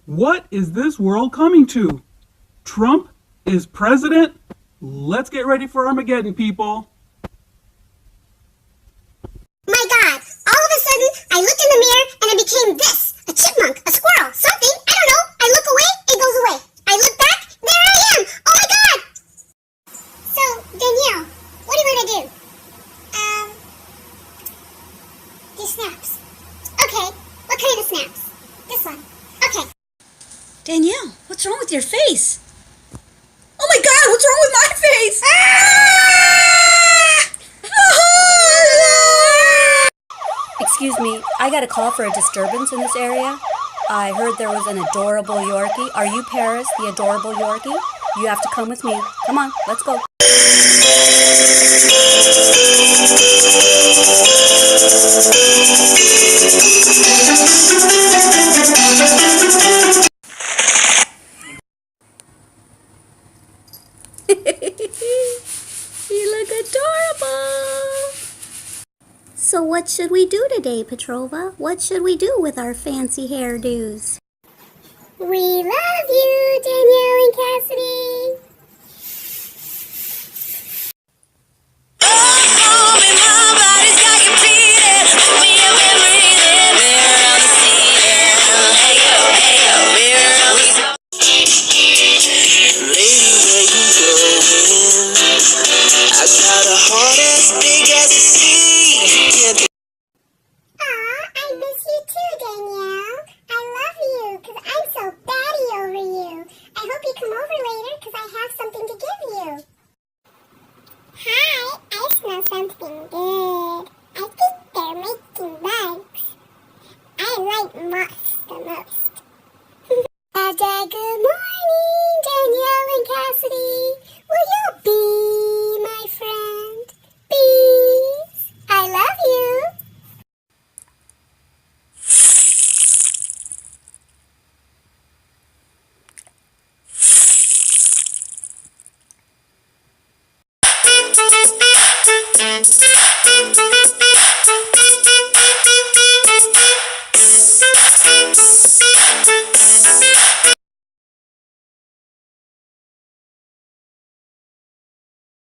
What is this world coming to? Trump is president? Let's get ready for Armageddon, people. My God, all of a sudden, I looked in the mirror and I became this. A chipmunk, a squirrel, something, I don't know. I look away, it goes away. I look back, there I am. Oh my God! So, Danielle, what are you going to do? Do snaps. Okay, what kind of snaps? This one. Okay. Danielle, what's wrong with your face? Oh my God, what's wrong with my face? Excuse me, I got a call for a disturbance in this area. I heard there was an adorable Yorkie. Are you Paris, the adorable Yorkie? You have to come with me. Come on, let's go. You look adorable. So what should we do today, Petrova? What should we do with our fancy hairdos? We love you, Danielle and Cassidy.